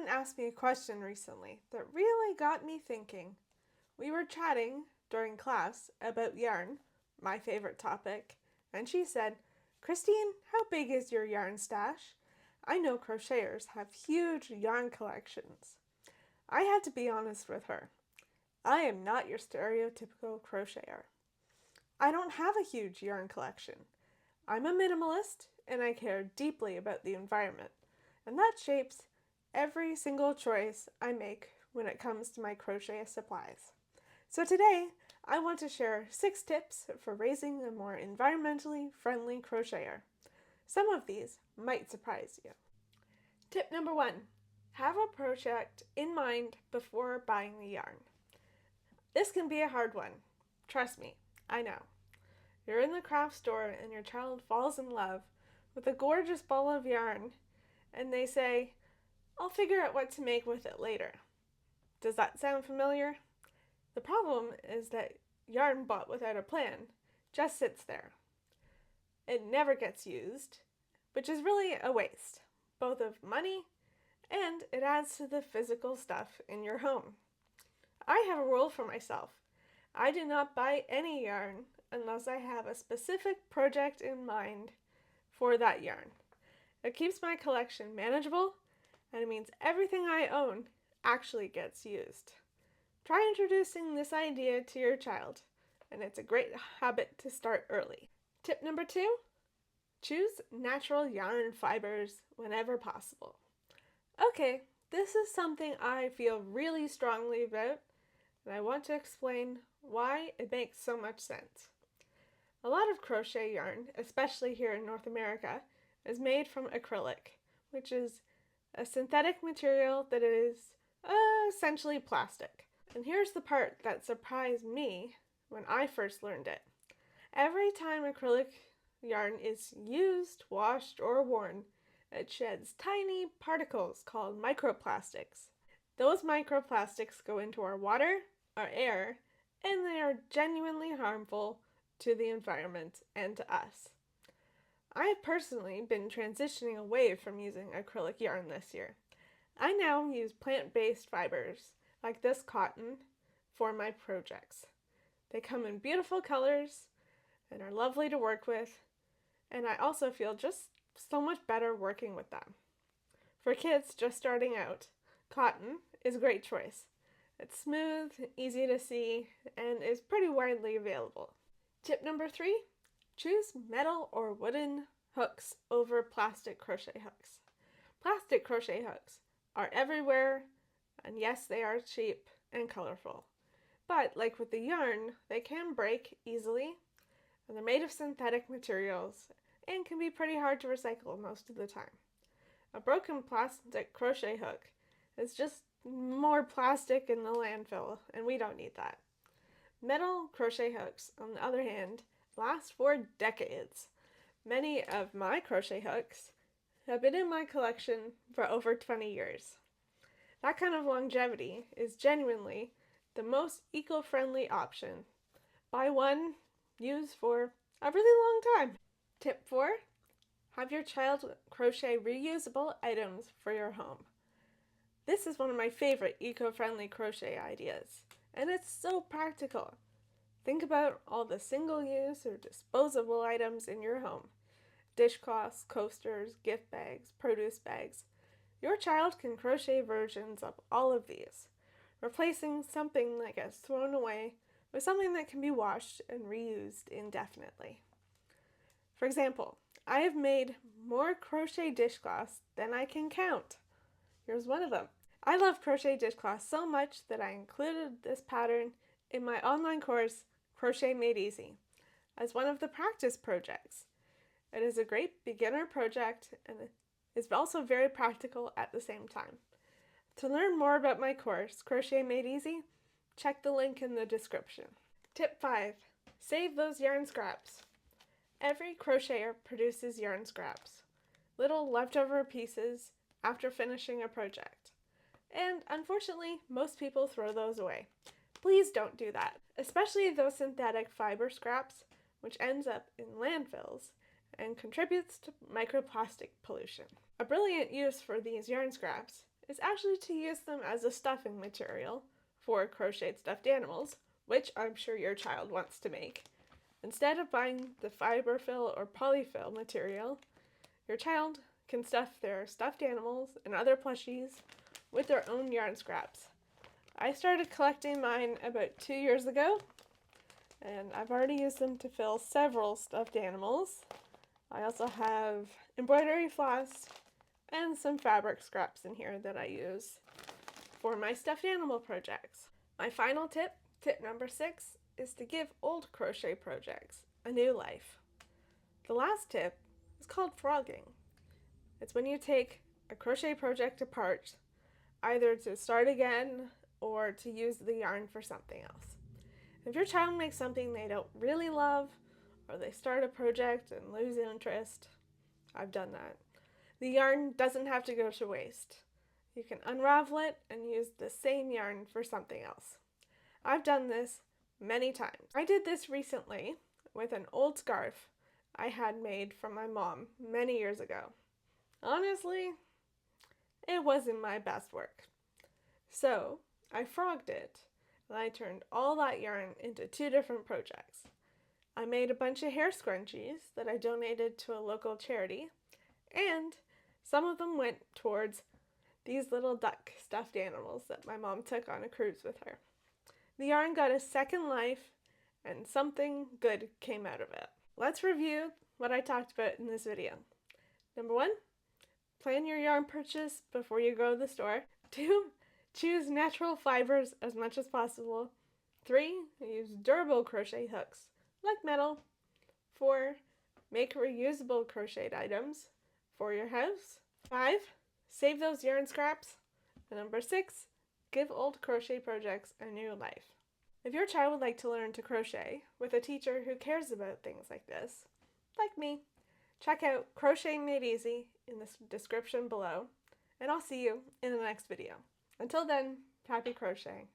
Someone asked me a question recently that really got me thinking. We were chatting during class about yarn, my favorite topic, and she said, "Christine, how big is your yarn stash? I know crocheters have huge yarn collections." I had to be honest with her. I am not your stereotypical crocheter. I don't have a huge yarn collection. I'm a minimalist and I care deeply about the environment, and that shapes every single choice I make when it comes to my crochet supplies. So today, I want to share 6 tips for raising a more environmentally friendly crocheter. Some of these might surprise you. Tip number 1. Have a project in mind before buying the yarn. This can be a hard one. Trust me, I know. You're in the craft store and your child falls in love with a gorgeous ball of yarn and they say, "I'll figure out what to make with it later." Does that sound familiar? The problem is that yarn bought without a plan just sits there. It never gets used, which is really a waste, both of money and it adds to the physical stuff in your home. I have a rule for myself. I do not buy any yarn unless I have a specific project in mind for that yarn. It keeps my collection manageable and it means everything I own actually gets used. Try introducing this idea to your child, and it's a great habit to start early. Tip number 2, choose natural yarn fibers whenever possible. Okay, this is something I feel really strongly about, and I want to explain why it makes so much sense. A lot of crochet yarn, especially here in North America, is made from acrylic, which is a synthetic material that is essentially plastic. And here's the part that surprised me when I first learned it. Every time acrylic yarn is used, washed, or worn, it sheds tiny particles called microplastics. Those microplastics go into our water, our air, and they are genuinely harmful to the environment and to us. I have personally been transitioning away from using acrylic yarn this year. I now use plant-based fibers, like this cotton, for my projects. They come in beautiful colors and are lovely to work with, and I also feel just so much better working with them. For kids just starting out, cotton is a great choice. It's smooth, easy to see, and is pretty widely available. Tip number 3, choose metal or wooden hooks over plastic crochet hooks. Plastic crochet hooks are everywhere, and yes, they are cheap and colorful. But like with the yarn, they can break easily, and they're made of synthetic materials and can be pretty hard to recycle most of the time. A broken plastic crochet hook is just more plastic in the landfill, and we don't need that. Metal crochet hooks, on the other hand, last for decades. Many of my crochet hooks have been in my collection for over 20 years. That kind of longevity is genuinely the most eco-friendly option. Buy one, use for a really long time. Tip 4, have your child crochet reusable items for your home. This is one of my favorite eco-friendly crochet ideas, and it's so practical. Think about all the single-use or disposable items in your home. Dishcloths, coasters, gift bags, produce bags. Your child can crochet versions of all of these, replacing something that gets thrown away with something that can be washed and reused indefinitely. For example, I have made more crochet dishcloths than I can count. Here's one of them. I love crochet dishcloths so much that I included this pattern in my online course, Crochet Made Easy, as one of the practice projects. It is a great beginner project and is also very practical at the same time. To learn more about my course, Crochet Made Easy, check the link in the description. Tip 5, save those yarn scraps. Every crocheter produces yarn scraps, little leftover pieces after finishing a project. And unfortunately, most people throw those away. Please don't do that, especially those synthetic fiber scraps, which ends up in landfills and contributes to microplastic pollution. A brilliant use for these yarn scraps is actually to use them as a stuffing material for crocheted stuffed animals, which I'm sure your child wants to make. Instead of buying the fiberfill or polyfill material, your child can stuff their stuffed animals and other plushies with their own yarn scraps. I started collecting mine about 2 years ago, and I've already used them to fill several stuffed animals. I also have embroidery floss and some fabric scraps in here that I use for my stuffed animal projects. My final tip, tip number 6, is to give old crochet projects a new life. The last tip is called frogging. It's when you take a crochet project apart, either to start again or to use the yarn for something else. If your child makes something they don't really love, or they start a project and lose interest, I've done that. The yarn doesn't have to go to waste. You can unravel it and use the same yarn for something else. I've done this many times. I did this recently with an old scarf I had made from my mom many years ago. Honestly, it wasn't my best work. So I frogged it, and I turned all that yarn into 2 different projects. I made a bunch of hair scrunchies that I donated to a local charity, and some of them went towards these little duck stuffed animals that my mom took on a cruise with her. The yarn got a second life, and something good came out of it. Let's review what I talked about in this video. Number 1, plan your yarn purchase before you go to the store. 2, choose natural fibers as much as possible. 3, use durable crochet hooks, like metal. 4, make reusable crocheted items for your house. 5, save those yarn scraps. And number 6, give old crochet projects a new life. If your child would like to learn to crochet with a teacher who cares about things like this, like me, check out Crochet Made Easy in the description below, and I'll see you in the next video. Until then, happy crocheting.